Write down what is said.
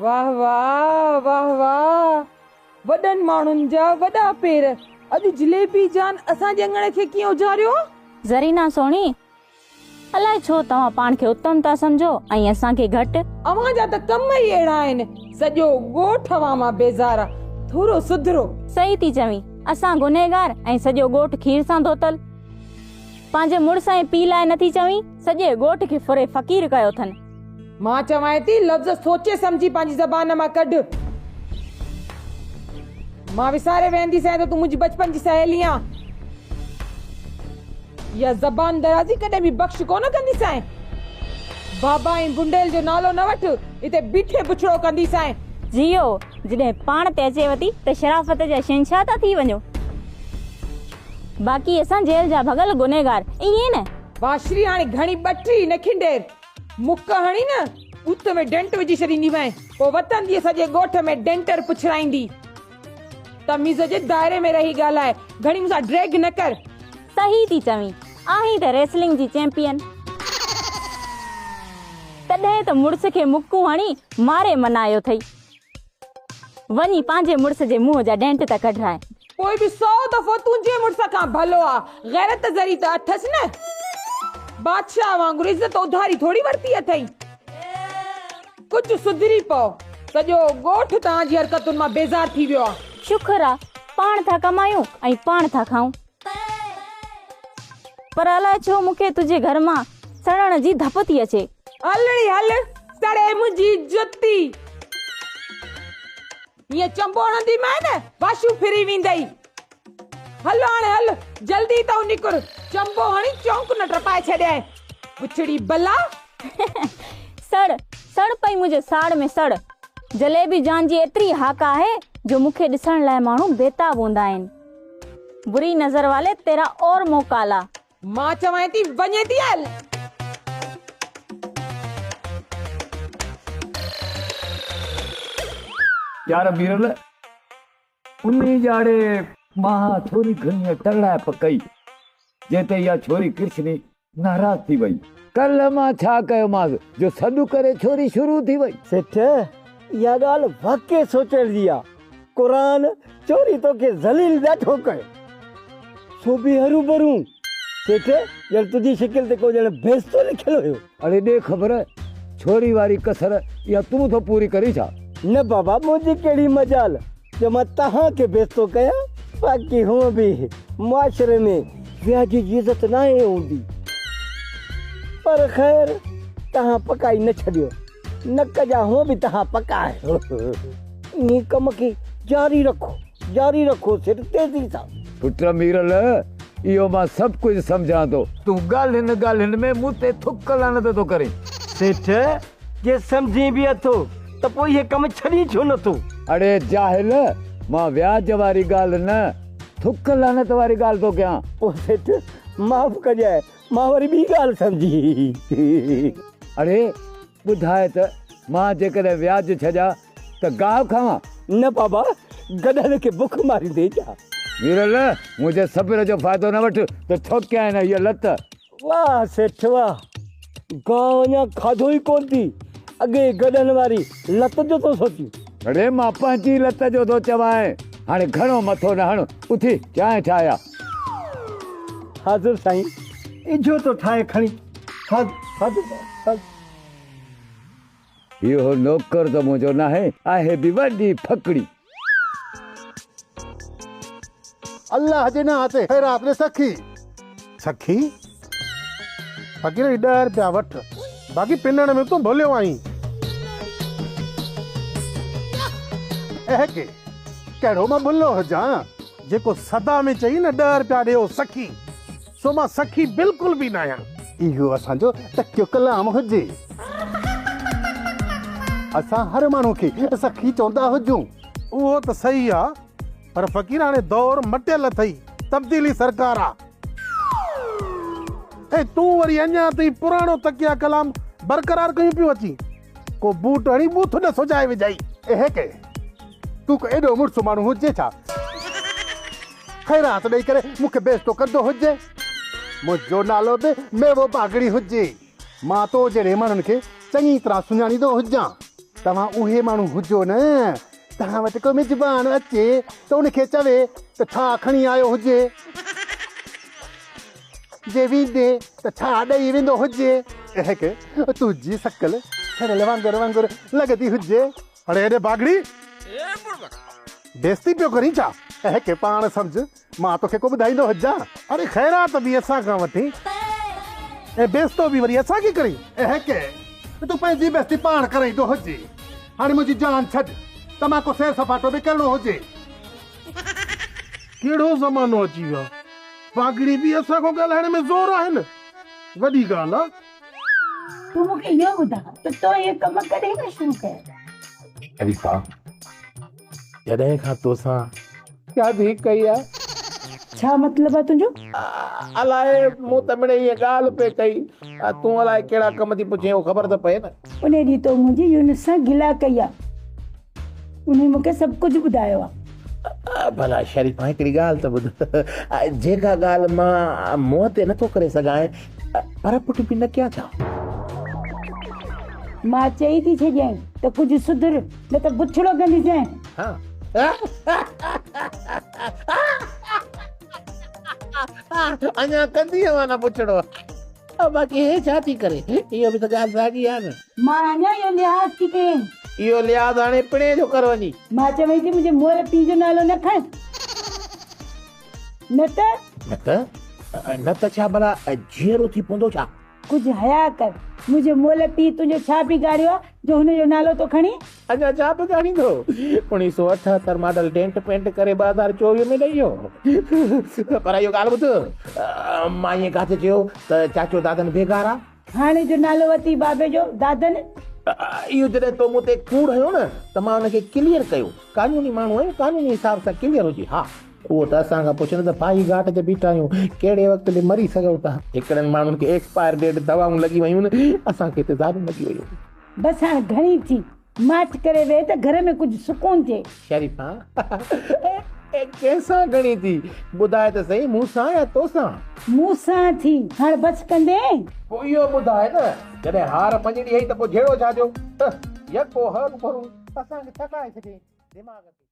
वाह वाह वाह वाह, वडन माण्हुनि जा वडा पेर। अॼु जलेबी जान असांजे अंगण खे कीअं उजारियो? ज़रीना सोणी, अलाए छो तव्हां पाण खे उत्तम था समझो ऐं असांखे घटि। अवां जा त कम ई अहिड़ा आहिनि, सॼो ॻोठ अवां मां बेज़ार आ। थोरो सुधरो। सही थी चवीं, असां गुनहगार ऐं सॼो ॻोठ खीर सां धोतल। पंहिंजे मुड़ुस ऐं पीउ लाइ नथी चवीं, सॼे ॻोठ खे फुरे फ़क़ीर कयो अथनि। मां चवां थी लफ़्ज़ सोचे समझी पंहिंजी ज़बान मां कढ। मां विसारे वेंदी सां त तूं मुंहिंजी बचपन जी सहेली आ। या ज़बान दराज़ी कॾहिं बि बख़्श कोन कंदी सां। बाबा ऐं बुंडेल जो नालो न वठ, हिते बीठे पुछड़ो कंदी सां। जियो, जॾहिं पाण ते अचेव थी त शराफ़त जा शहंशाह था थी वञो। बाक़ी असां जेल जा भगल गुनहगार इहे न। वाश्री हाणे घणी बटरी न खिंडेर, मुक हणी न उत में डेंट विझी छॾींदी वएं, पोइ वतंदी सॼे ॻोठ में डेंटर पुछड़ाईंदी। तमीज़ जे दायरे में रही ॻाल्हाए, घणी मूंसां ड्रैग न कर। सही थी चवीं, आहीं त रेसलिंग जी चैंपियन। तॾहिं त मुड़ुस खे मुक्कू हणी मारे मनायो अथई। वञी पंहिंजे मुड़ुस जे मुंहं जा डेंट त कढाए। पोइ बि 100 दफ़ो तुंहिंजे मुड़ुस खां भलो आ। गैरत ज़री त अथसि न। बादशाह वांगुरु इज़त उधारी थोड़ी वरती अथई। कुझु सुधरी पओ, सॼो ॻोठ तव्हांजी हरकतुनि मां बेज़ार थी वियो आहे। शुक्र आ, पाण था कमायूं ऐं पाण था खाऊं। पर अलाए छो मूंखे तुंहिंजे घर मां सड़ण जी धप थी अचे। हलड़ी हल, सड़े मुंहिंजी जुती। हीअं चंबो हणंदी मैं न, वाशू फिरी वेंदई। हल हाणे हल, जल्दी तो निकुर, चंबो हणी चौंक न टपाए छॾियां। पुछड़ी बला। सड़ सड़ पई मुंहिंजे साड़ में सड़। जलेबी जान जी एतिरी हाका आहे जो मूंखे ॾिसण लाइ माण्हू बेताब हूंदा आहिनि। बुरी नज़र वाले तेरा और मुंह काला। मां चवां थी वञे थी हल। यार बीरल, उन्हीं जाड़े मां छोरी घणी तड़ाए पकई, जेते इहा छोरी कृष्णी नाराज़ थी वई। कल मां छा कयो मां जो सॾु करे छोरी शुरू थी वई। सेठ, इहा ॻाल्हि वाक़ई सोचण जी आहे। क़ुरान चोरी तोखे ज़लील ॾाढो कयो, सो बि हरू भरू। सेठ, ॼण तुंहिंजी शिकिल ते को ॼण बेस्तो लिखियलु हुयो। अरे ॾे ख़बर, छोरी वारी कसर इहा तूं थो पूरी करी छा? न बाबा, मुंहिंजी कहिड़ी मजाल जो मां तव्हांखे बेस्तो कयां। बाक़ी हूअं बि मुआशरे में व्याजी जी इज़त न आहे हूंदी। पर ख़ैर, तव्हां पकाई न छॾियो, नक जा हूअं बि तव्हां पकायो। इन कम खे जारी रखो सेठ, तेज़ी सां। पुट मीरल, इहो मां सभु कुझु सम्झां थो, तूं ॻाल्हियुनि में मूं ते थुक लानत थो करे। सेठ, जे सम्झी बि अथो त पोइ इहे कम छॾी छो नथो? अड़े जाहिल, मां व्याज वारी ॻाल्हि न, थुक लानत वारी ॻाल्हि थो कयां। पोइ सेठ माफ़ कजाए, मां वरी ॿी ॻाल्हि सम्झी। अरे ॿुधाए त, मां जेकॾहिं व्याज छॾियां त गाहु खावां? न बाबा, गॾनि खे बुख मारींदे जा। वीरल, मुंहिंजे सब्र जो फ़ाइदो न वठ त ठोकिया आहिनि हीअ लत। वाह सेठ वाह, गांव अञा खाधो ई कोन थी, अॻे गॾनि वारी लत जो थो सोची। अड़े मां पंहिंजी लत जो थो चवां। हाणे घणो मथो न हण, उथी चांहि ठाहिया। हाज़िर साईं, इजो तो ठाहे खणी। इहो नौकर त मुंहिंजो न आहे बि वॾी फकड़ी। अल्लाह जे नाम ते खैर आपने सखी फकीर 10 रुपया वठ, बाक़ी पिनण में तूं भुलियो आई। के कहिड़ो मां भुलो हुजां, जेको सदा में चई न 10 रुपया ॾियो सखी, सो मां सखी बिल्कुल भी न आहियां। इहो असांजो तकियो कलाम हुजे। असां हर माण्हू खे सखी चवंदा हुजूं। उहो त सही आ, पर फ़कीर हाणे दौर मटियल अथई, तब्दीली सरकार आ। ऐं तूं वरी अञा ताईं पुराणो तकिया कलाम बरक़रार कयूं पियो अची। को बूट हणी बूथ न सुजाए विझाई एहे के तू को एडो मुड़सु माण्हू हुजे छा ख़ैरात ॾेई करे मूंखे बेइज़्ज़तो कंदो हुजे मुंहिंजो नालो बि मेवो बागड़ी हुजे मां तो जहिड़े माण्हुनि खे चङी तरह सुञाणींदो हुजां तव्हां उहे माण्हू हुजो न तव्हां वटि को मिजमान अचे त उनखे चवे त छा खणी आयो हुजे जे वेंदे त छा ॾेई वेंदो हुजे एहे के तुंहिंजी शकल ठहियल वांगुरु वांगुरु लॻंदी हुजे हाणे हेॾे बागड़ी बेइज़्ज़ती पियो करी छा एहे के पाण सम्झ मां तोखे को ॿुधाईंदो हुजां अरे ख़ैरात बि असां खां वठी ऐं बेइज़्ज़तो बि वरी असांखे करी एहे के तूं पंहिंजी बेइज़्ज़ती पाण कराईंदो हुजे हाणे मुंहिंजी जान छॾ त मां को सैर सपाटो बि करिणो हुजे कहिड़ो ज़मानो अची वियो बागड़ी बि असां खां ॻाल्हाइण में ज़ोर आहिनि वॾी ॻाल्हि आहे तूं मूंखे इहो ॿुधा त तो इहे कम कॾहिं खां शुरू कया शरीफा जॾहिं खां तोसां शादी कई आहे छा मतिलबु आहे तुंहिंजो अलाए मूं त मिड़े ईअं ॻाल्हि पे कई तूं अलाए कहिड़ा कम थी पुछे ख़बर त पए न उन ॾींहुं तो मुंहिंजी यूनिस सां गिला कई आहे उन मूंखे सभु कुझु ॿुधायो आहे भला शरीफा हिकिड़ी ॻाल्हि त ॿुध जेका ॻाल्हि मां मुंहं ते नथो करे सघां पर पुट बि न कयां छा मां चई थी छॾियईं त कुझु सुधर न त बुछड़ो गंढिजांइ हा अञा कंदी आहे न पुछड़ो बाक़ी हे छा थी करे इहो बि त ॻाल्हि साॻी आहे न मां अञा इहो लिहाज़ थी कयां इहो लिहाज़ हाणे पिणे जो कर वञी मां चवां थी मुंहिंजे मोल पीउ जो नालो न खण न त छा भला जीअरो थी पवंदो छा कुझु हया कर मुंहिंजो मोल पीउ तुंहिंजो छा बिगाड़ियो आहे जो हुनजो नालो तो खणी अञा छा बिगाड़ींदो 1978 मॉडल डेंट पेंट करे 2024 में ॾेई वियो पर इहो ॻाल्हि ॿुध मां ईअं किथे चयो त चाचो दादन बेकार आहे हाणे जो नालो वरिती बाबे जो दादन इहो जॾहिं तो मूं ते कूड़ हुयो न त मां हुनखे क्लियर कयो कानूनी माण्हू आहे कानूनी हिसाब सां क्लियर हुजे हा उहो त असां खां पुछनि त भाई घाट ते बीठा आहियूं कहिड़े वक़्त ते मरी सघूं था हिकिड़नि माण्हुनि खे एक्सपायर डेट दवाऊं लॻी वयूं न असांखे त ज़ालूं लॻी वयूं बसि हाणे घणी थी माठ करे वेह त घर में कुझु सुकून थिए शरीफा कंहिंसां घणी थी ॿुधाए त सही मूंसां या तोसां मूंसां थी हाणे बसि कंदे पोइ इहो ॿुधाए न जॾहिं हार मञणी हुई त पोइ जहिड़ो छाजो यको हर भरूं असांखे थकाए छॾे दिमाग़ ते